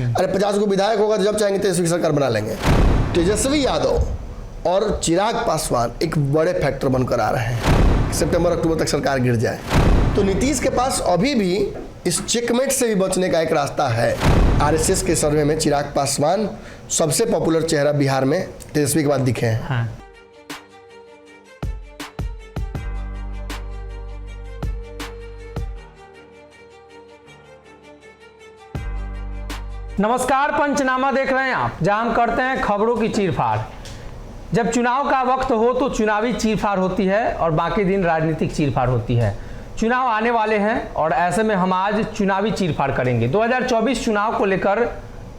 अरे 50 को विधायक होगा तो जब चाहेंगे तेजस्वी की सरकार बना लेंगे। तेजस्वी यादव और चिराग पासवान एक बड़े फैक्टर बनकर आ रहे हैं, सितंबर अक्टूबर तक सरकार गिर जाए तो नीतीश के पास अभी भी इस चेकमेट से भी बचने का एक रास्ता है। आरएसएस के सर्वे में चिराग पासवान सबसे पॉपुलर चेहरा बिहार में तेजस्वी के बाद दिखे हैं। हाँ। नमस्कार, पंचनामा देख रहे हैं आप, जहां हम करते हैं खबरों की चीरफाड़। जब चुनाव का वक्त हो तो चुनावी चीरफाड़ होती है और बाकी दिन राजनीतिक चीरफाड़ होती है। चुनाव आने वाले हैं और ऐसे में हम आज चुनावी चीरफाड़ करेंगे। 2024 चुनाव को लेकर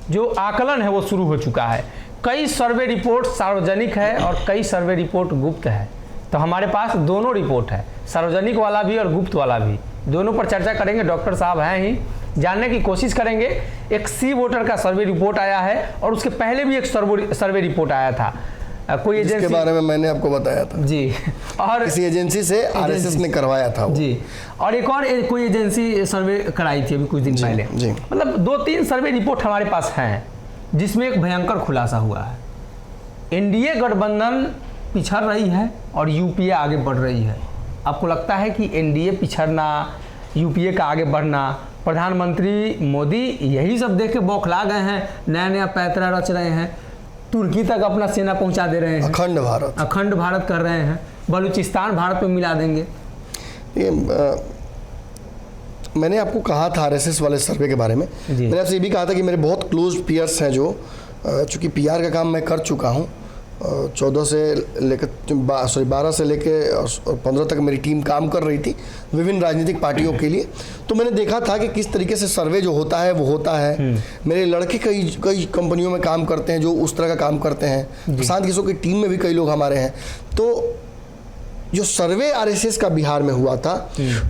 जो आकलन है वो शुरू हो चुका है। कई सर्वे रिपोर्ट सार्वजनिक है और कई सर्वे रिपोर्ट गुप्त है। तो हमारे पास दोनों रिपोर्ट है, सार्वजनिक वाला भी और गुप्त वाला भी। दोनों पर चर्चा करेंगे। डॉक्टर साहब हैं ही, जानने की कोशिश करेंगे। एक सी वोटर का सर्वे रिपोर्ट आया है और उसके पहले भी एक सर्वे रिपोर्ट आया था, कोई एजेंसी के बारे में मैंने आपको बताया था जी, और किसी एजेंसी से आरएसएस ने करवाया था वो। जी, और एक और कोई एजेंसी सर्वे कराई थी अभी कुछ दिन पहले जी। मतलब 2-3 सर्वे रिपोर्ट हमारे पास हैं जिसमें एक भयंकर खुलासा हुआ है। एनडीए गठबंधन पिछड़ रही है और यूपीए आगे बढ़ रही है। आपको लगता है कि एनडीए पिछड़ना, यूपीए का आगे बढ़ना, प्रधानमंत्री मोदी यही सब देख के बौखला गए हैं, नया नया पैतरा रच रहे हैं, तुर्की तक अपना सेना पहुंचा दे रहे हैं, अखंड भारत कर रहे हैं, बलूचिस्तान भारत में मिला देंगे। ये मैंने आपको कहा था आरएसएस वाले सर्वे के बारे में। मैंने आपसे ये भी कहा था कि मेरे बहुत क्लोज पीयर्स हैं जो, चूँकि पीआर का काम मैं कर चुका हूँ, 12 से लेकर 12 से लेकर और 15 तक मेरी टीम काम कर रही थी विभिन्न राजनीतिक पार्टियों के लिए। तो मैंने देखा था कि किस तरीके से सर्वे जो होता है वो होता है। मेरे लड़के कई कंपनियों में काम करते हैं जो उस तरह का काम करते हैं। प्रशांत किशोर की टीम में भी कई लोग हमारे हैं। तो जो सर्वे आरएसएस का बिहार में हुआ था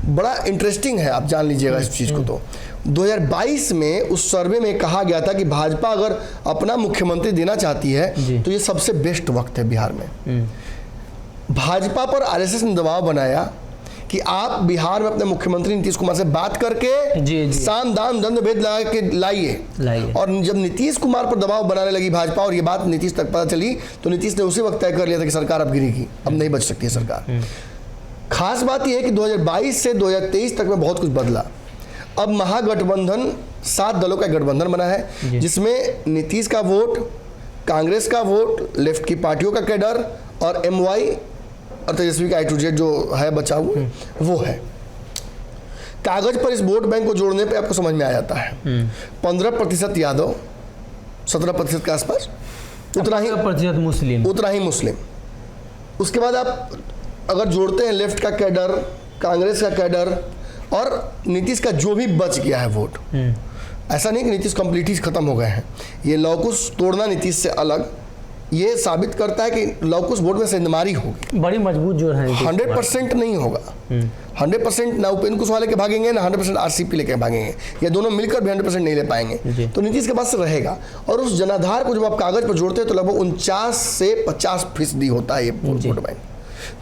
बड़ा इंटरेस्टिंग है, आप जान लीजिएगा इस चीज़ को। तो 2022 में उस सर्वे में कहा गया था कि भाजपा अगर अपना मुख्यमंत्री देना चाहती है तो ये सबसे बेस्ट वक्त है बिहार में। भाजपा पर आरएसएस ने दबाव बनाया कि आप बिहार में अपने मुख्यमंत्री नीतीश कुमार से बात करके साम दाम दंड भेद लगा के लाइए। और जब नीतीश कुमार पर दबाव बनाने लगी भाजपा और ये बात नीतीश तक पता चली तो नीतीश ने उसी वक्त तय कर लिया था कि सरकार अब गिरेगी, अब नहीं बच सकती है सरकार। खास बात यह है कि 2022 से 2023 तक में बहुत कुछ बदला। अब महागठबंधन 7 दलों का गठबंधन बना है जिसमें नीतीश का वोट, कांग्रेस का वोट, लेफ्ट की पार्टियों का कैडर और एमवाई और तेजस्वी का I2Z जो है बचा हुआ वो है। कागज पर इस वोट बैंक को जोड़ने पे आपको समझ में आ जाता है। 15% यादव, 17% के आसपास, उतना ही मुस्लिम। उसके बाद आप अगर जोड़ते हैं लेफ्ट का कैडर, कांग्रेस का कैडर और नीतीश का जो भी बच गया है वोट, ऐसा नहीं कि नीतीश कंप्लीटली खत्म हो गए हैं। ये लौकुश तोड़ना नीतीश से अलग ये साबित करता है कि लौकुश वोट में सेंधमारी होगी, बड़ी मजबूत जो है। 100% नहीं होगा। 100% ना उपेंद्र कुशवाहा लेके भागेंगे ना 100% आरसीपी लेके भागेंगे, ये दोनों मिलकर भी 100% नहीं ले पाएंगे। तो नीतीश के पास रहेगा और उस जनाधार को जब आप कागज पर जोड़ते हैं तो लगभग 49 से 50% होता है ये वोट बैंक,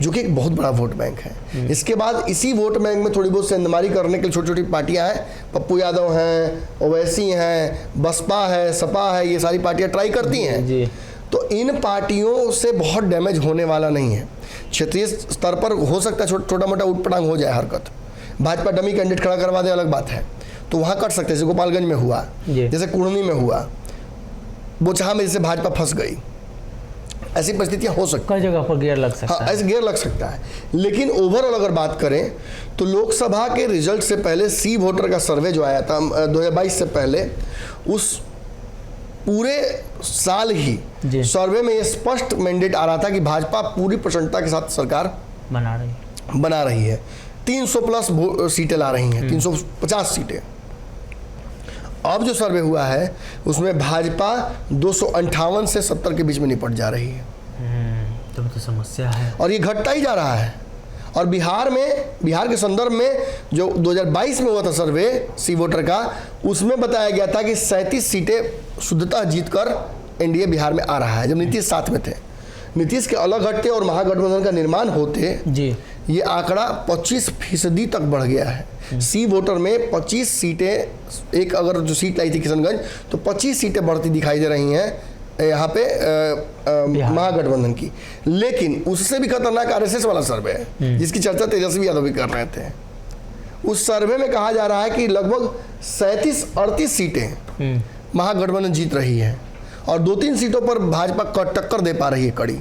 जो कि एक बहुत बड़ा वोट बैंक है। इसके बाद इसी वोट बैंक में थोड़ी बहुत सेंधमारी करने के लिए छोटी छोटी पार्टियां हैं, पप्पू यादव हैं, ओवैसी हैं, बसपा है, सपा है, ये सारी पार्टियां ट्राई करती हैं। तो इन पार्टियों से बहुत डैमेज होने वाला नहीं है। क्षेत्रीय स्तर पर हो सकता है छोटा मोटा उटपटांग हो जाए हरकत, भाजपा डमी कैंडिडेट खड़ा करवा दे, अलग बात है, तो वहाँ कर सकते हैं। जैसे गोपालगंज में हुआ, जैसे कुढ़नी में हुआ, बोचहा में जैसे भाजपा फंस गई, ऐसी परिस्थितियां हो सकती हैं। कई जगह पर गियर लग सकता है। ऐसे गियर लग सकता है। लेकिन ओवरऑल अगर बात करें तो लोकसभा के रिजल्ट से पहले सी वोटर का सर्वे जो आया था 2022 से पहले, उस पूरे साल ही सर्वे में ये स्पष्ट मैंडेट आ रहा था कि भाजपा पूरी प्रचंडता के साथ सरकार बना रही है। 300 प्लस सीटें ला रही हैं, 350 सीटें। अब जो सर्वे हुआ है उसमें भाजपा 258 से 70 के बीच में निपट जा रही है। तो समस्या है और ये घटता ही जा रहा है। और बिहार के संदर्भ में जो 2022 में हुआ था सर्वे सी वोटर का, उसमें बताया गया था कि 37 सीटें शुद्धता जीतकर एनडीए बिहार में आ रहा है, जब नीतीश साथ में थे। नीतीश के अलग हटते और महागठबंधन का निर्माण होते ये आंकड़ा 25% तक बढ़ गया है। सी वोटर में 25 सीटें, एक अगर जो सीट लाई थी किशनगंज, तो 25 सीटें बढ़ती दिखाई दे रही हैं यहाँ पे महागठबंधन की। लेकिन उससे भी खतरनाक आरएसएस वाला सर्वे है जिसकी चर्चा तेजस्वी यादव भी कर रहे थे। उस सर्वे में कहा जा रहा है कि लगभग 37-38 सीटें महागठबंधन जीत रही है और 2-3 सीटों पर भाजपा टक्कर दे पा रही है कड़ी।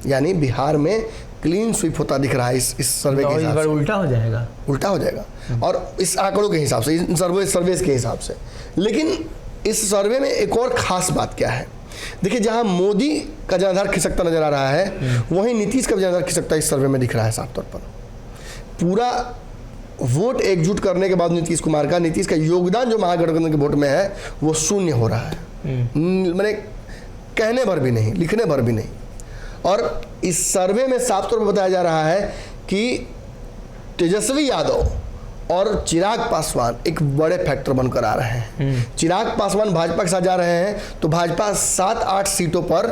यानी बिहार में क्लीन स्वीप होता दिख रहा है इस सर्वे के हिसाब से। उल्टा हो जाएगा, उल्टा हो जाएगा और इस आंकड़ों के हिसाब से, इन सर्वे के हिसाब से। लेकिन इस सर्वे में एक और खास बात क्या है, देखिए जहां मोदी का जनाधार खिसकता नजर आ रहा है वहीं नीतीश का जनाधार खिसकता इस सर्वे में दिख रहा है साफ तौर पर। पूरा वोट एकजुट करने के बाद नीतीश कुमार का, नीतीश का योगदान जो महागठबंधन के वोट में है वो शून्य हो रहा है, मैंने कहने भर भी नहीं, लिखने भर भी नहीं। और इस सर्वे में साफ तौर पर बताया जा रहा है कि तेजस्वी यादव और चिराग पासवान एक बड़े फैक्टर बनकर आ रहे हैं। चिराग पासवान भाजपा के साथ जा रहे हैं तो भाजपा 7-8 सीटों पर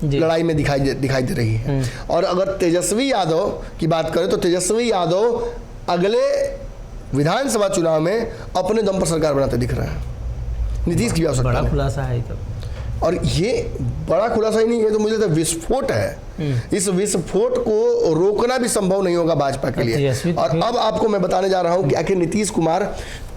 लड़ाई में दिखाई दे रही है। और अगर तेजस्वी यादव की बात करें तो तेजस्वी यादव अगले विधानसभा चुनाव में अपने दम पर सरकार बनाते दिख रहे हैं। नीतीश की आवश्यकता बड़ा खुलासा है तो। और ये बड़ा खुलासा ही नहीं है, तो मुझे तो विस्फोट है। इस विस्फोट को रोकना भी संभव नहीं होगा भाजपा के लिए। और अब आपको मैं बताने जा रहा हूं कि आखिर नीतीश कुमार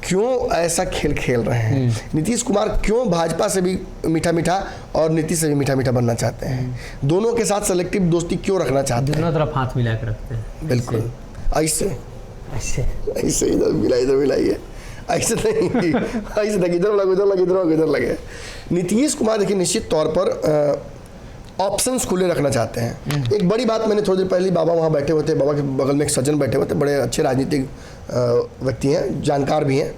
क्यों ऐसा खेल खेल रहे हैं, नीतीश कुमार क्यों भाजपा से भी मीठा मीठा और नीतीश से भी मीठा मीठा बनना चाहते हैं, दोनों के साथ सेलेक्टिव दोस्ती क्यों रखना चाहते हैं, दोनों तरफ हाथ मिला के रखते हैं। बिल्कुल ऐसे ऐसे ऐसे इधर मिलाइए, ऐसे नहीं, ऐसे लगे इधर लगे इधर लगे। नीतीश कुमार देखिए निश्चित तौर पर ऑप्शंस खुले रखना चाहते हैं। एक बड़ी बात मैंने थोड़ी देर पहले, बाबा वहाँ बैठे हुए थे, बाबा के बगल में एक सज्जन बैठे हुए थे, बड़े अच्छे राजनीतिक व्यक्ति हैं, जानकार भी हैं।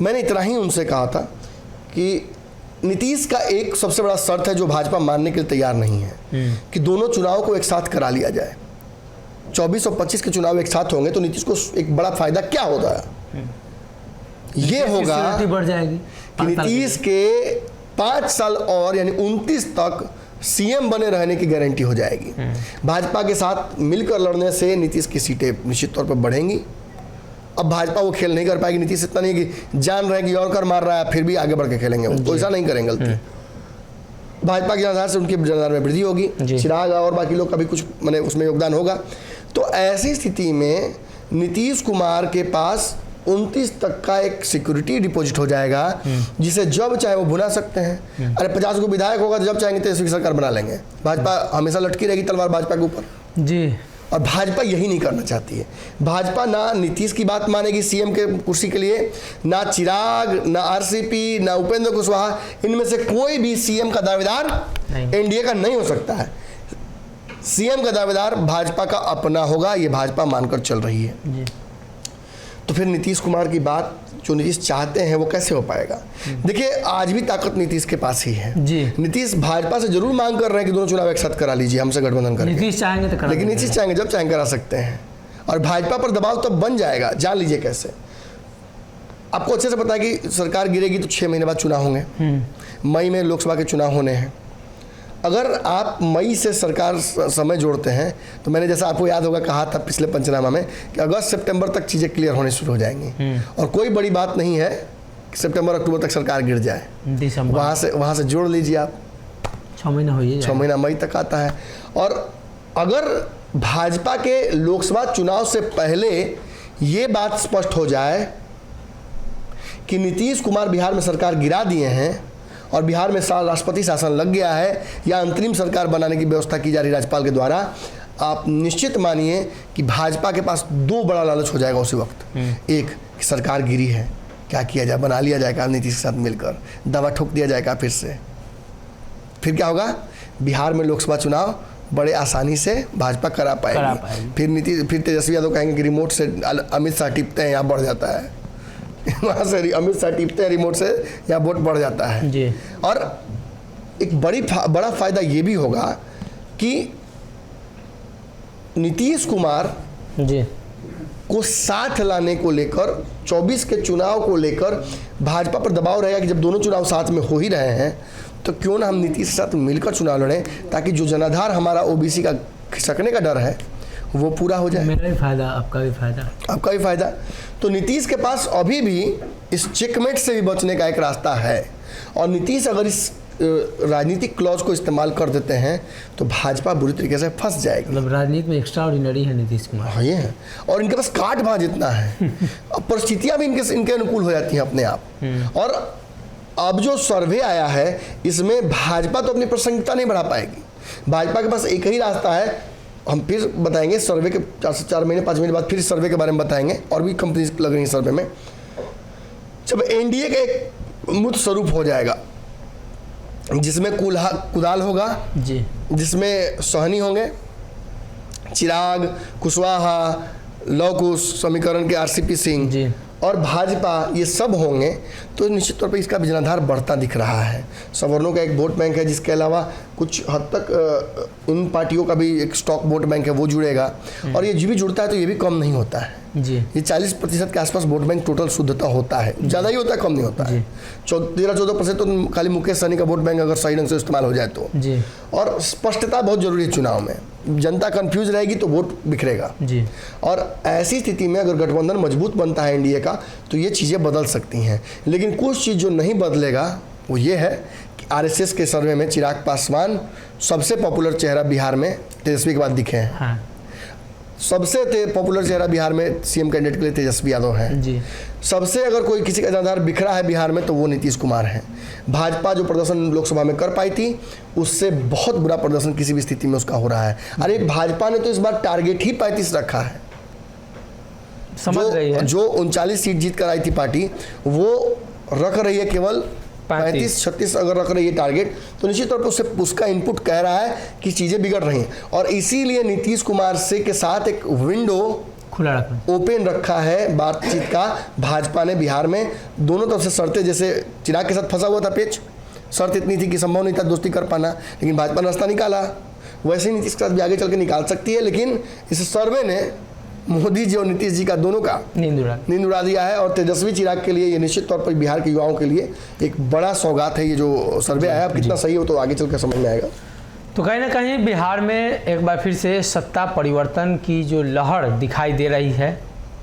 मैंने इतना ही उनसे कहा था कि नीतीश का एक सबसे बड़ा शर्त है जो भाजपा मानने के लिए तैयार नहीं है कि दोनों चुनाव को एक साथ करा लिया जाए। 24 और 25 के चुनाव एक साथ होंगे तो नीतीश को एक बड़ा फायदा क्या होता है, ये होगा बढ़ जाएगी कि नीतीश के 5 साल और यानी 29 तक सीएम बने रहने की गारंटी हो जाएगी। भाजपा के साथ मिलकर लड़ने से नीतीश की सीटें निश्चित तौर पर बढ़ेंगी। अब भाजपा वो खेल नहीं कर पाएगी। नीतीश इतना नहीं कि जान रहे हैं कि और कर मार रहा है फिर भी आगे बढ़ के खेलेंगे, तो ऐसा नहीं करेंगे गलती। भाजपा के आधार से उनके जनाधार में वृद्धि होगी, चिराग और बाकी लोग का भी कुछ मैंने उसमें योगदान होगा। तो ऐसी स्थिति में नीतीश कुमार के पास 29 तक का एक सिक्योरिटी डिपॉजिट हो जाएगा जिसे जब चाहे वो भुना सकते हैं। अरे 50 को विधायक होगा तो जब चाहेंगे तेजस्वी सरकार बना लेंगे। भाजपा हमेशा लटकी रहेगी तलवार भाजपा के ऊपर जी, और भाजपा यही नहीं करना चाहती है। भाजपा ना नीतीश की बात मानेगी सीएम के कुर्सी के लिए, ना चिराग, ना आरसीपी, ना उपेंद्र कुशवाहा, इनमें से कोई भी सीएम का दावेदार एनडीए का नहीं हो सकता है। सीएम का दावेदार भाजपा का अपना होगा, ये भाजपा मानकर चल रही है जी। तो फिर नीतीश कुमार की बात जो नीतीश चाहते हैं वो कैसे हो पाएगा? देखिए आज भी ताकत नीतीश के पास ही है जी। नीतीश भाजपा से जरूर मांग कर रहे हैं कि दोनों चुनाव एक साथ करा लीजिए, हमसे गठबंधन करके। नीतीश चाहेंगे तो करा, लेकिन नीतीश चाहेंगे जब चाहेंगे करा सकते हैं। और भाजपा पर दबाव तब बन जाएगा, जान लीजिए कैसे। आपको अच्छे से पता है कि सरकार गिरेगी तो 6 महीने बाद चुनाव होंगे। मई में लोकसभा के चुनाव होने हैं। अगर आप मई से सरकार समय जोड़ते हैं तो मैंने जैसा आपको याद होगा कहा था पिछले पंचनामा में कि अगस्त सितंबर तक चीज़ें क्लियर होने शुरू हो जाएंगी। और कोई बड़ी बात नहीं है कि सितंबर अक्टूबर तक सरकार गिर जाए, वहाँ से जोड़ लीजिए आप, 6 महीना हो ही 6 महीना मई तक आता है। और अगर भाजपा के लोकसभा चुनाव से पहले ये बात स्पष्ट हो जाए कि नीतीश कुमार बिहार में सरकार गिरा दिए हैं और बिहार में राष्ट्रपति शासन लग गया है या अंतरिम सरकार बनाने की व्यवस्था की जा रही राज्यपाल के द्वारा, आप निश्चित मानिए कि भाजपा के पास 2 बड़ा लालच हो जाएगा उसी वक्त। एक कि सरकार गिरी है, क्या किया जाए, बना लिया जाएगा नीतीश के साथ मिलकर, दवा ठोक दिया जाएगा फिर से। फिर क्या होगा, बिहार में लोकसभा चुनाव बड़े आसानी से भाजपा करा पाएगी। फिर तेजस्वी यादव कहेंगे कि रिमोट से अमित शाह टिपते हैं, यहाँ बढ़ जाता है, वहाँ से अमित शाह टिपते हैं रिमोट से, यहाँ वोट बढ़ जाता है जी। और एक बड़ा फायदा ये भी होगा कि नीतीश कुमार जी को साथ लाने को लेकर 24 के चुनाव को लेकर भाजपा पर दबाव रहेगा कि जब दोनों चुनाव साथ में हो ही रहे हैं तो क्यों ना हम नीतीश के साथ मिलकर चुनाव लड़ें, ताकि जो जनाधार हमारा ओबीसी का खिसकने का डर है वो पूरा हो जाए, मेरा भी फायदा, आपका भी फायदा, आपका भी फायदा। तो नीतीश के पास अभी भी इस चेकमेट से भी बचने का एक रास्ता है, और नीतीश अगर इस राजनीतिक क्लॉज को इस्तेमाल कर देते हैं तो भाजपा बुरी तरीके से फंस जाएगी। मतलब राजनीति में एक्स्ट्रा ऑर्डिनरी है नीतीश कुमार। हाँ, ये है, और इनके पास काट भाज इतना है, अब परिस्थितियां भी इनके अनुकूल हो जाती हैं अपने आप। और अब जो सर्वे आया है इसमें भाजपा तो अपनी प्रासंगिकता नहीं बढ़ा पाएगी। भाजपा के पास एक ही रास्ता है, हम फिर बताएंगे सर्वे के 4 महीने 5 महीने बाद फिर सर्वे के बारे में बताएंगे, और भी कंपनी लग रही है सर्वे में। जब एनडीए का एक मूर्त स्वरूप हो जाएगा जिसमें कुदाल होगा जी, जिसमें सहनी होंगे, चिराग, कुशवाहा, लव कुश, समीकरण के आरसीपी सिंह जी, और भाजपा, ये सब होंगे, तो निश्चित तौर पर इसका विजनाधार बढ़ता दिख रहा है। सवर्णों का एक वोट बैंक है, जिसके अलावा कुछ हद तक इन पार्टियों का भी एक स्टॉक वोट बैंक है, वो जुड़ेगा, और ये जो भी जुड़ता है तो ये भी कम नहीं होता है जी। ये 40% के आसपास वोट बैंक टोटल शुद्धता होता है, ज़्यादा ही होता है, कम नहीं होता है। 13-14% तो खाली मुकेश सहनी का वोट बैंक अगर सही ढंग से इस्तेमाल हो जाए तो जी। और स्पष्टता बहुत जरूरी है चुनाव में, जनता कंफ्यूज रहेगी तो वोट बिखरेगा जी। और ऐसी स्थिति में अगर गठबंधन मजबूत बनता है एनडीए का तो ये चीज़ें बदल सकती हैं। लेकिन कुछ चीज़ जो नहीं बदलेगा वो ये है कि आरएसएस के सर्वे में चिराग पासवान सबसे पॉपुलर चेहरा बिहार में तेजस्वी के बाद दिखे हैं। हाँ। सबसे पॉपुलर चेहरा बिहार में सीएम कैंडिडेट के लिए तेजस्वी यादव हैं जी। सबसे अगर कोई किसी का जानदार बिखरा है बिहार में तो वो नीतीश कुमार हैं। भाजपा जो प्रदर्शन लोकसभा में कर पाई थी उससे बहुत बुरा प्रदर्शन किसी भी स्थिति में उसका हो रहा है। अरे भाजपा ने तो इस बार टारगेट ही 35 रखा है, समझ रही है। जो 39 सीट जीत कर आई थी पार्टी वो रख रही है केवल 35-36 अगर रख रही है टारगेट, तो निश्चित तौर पर उसका इनपुट कह रहा है कि चीज़ें बिगड़ रही हैं। और इसीलिए नीतीश कुमार से के साथ एक विंडो खुला रखा, ओपन रखा है बातचीत का भाजपा ने बिहार में। दोनों तरफ से शर्तें, जैसे चिराग के साथ फंसा हुआ था पेच, शर्त इतनी थी कि संभव नहीं था दोस्ती कर पाना, लेकिन भाजपा ने रास्ता निकाला, वैसे ही नीतीश के साथ भी आगे चल के निकाल सकती है। लेकिन इस सर्वे ने मोदी जी और नीतीश जी का दोनों का नींद उड़ा दिया है। और तेजस्वी चिराग के लिए ये निश्चित तौर पर बिहार के युवाओं के लिए एक बड़ा सौगात है ये जो सर्वे आया। अब कितना सही हो तो आगे चल कर समझ में आएगा। तो कहीं ना कहीं बिहार में एक बार फिर से सत्ता परिवर्तन की जो लहर दिखाई दे रही है,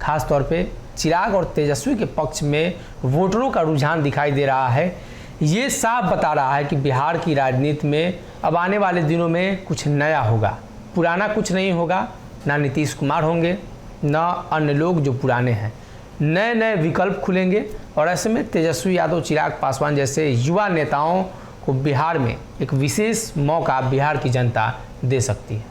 खास तौर पे चिराग और तेजस्वी के पक्ष में वोटरों का रुझान दिखाई दे रहा है। ये साफ बता रहा है कि बिहार की राजनीति में अब आने वाले दिनों में कुछ नया होगा, पुराना कुछ नहीं होगा। ना नीतीश कुमार होंगे ना अन्य लोग जो पुराने हैं, नए नए विकल्प खुलेंगे। और ऐसे में तेजस्वी यादव, चिराग पासवान जैसे युवा नेताओं को बिहार में एक विशेष मौका बिहार की जनता दे सकती है।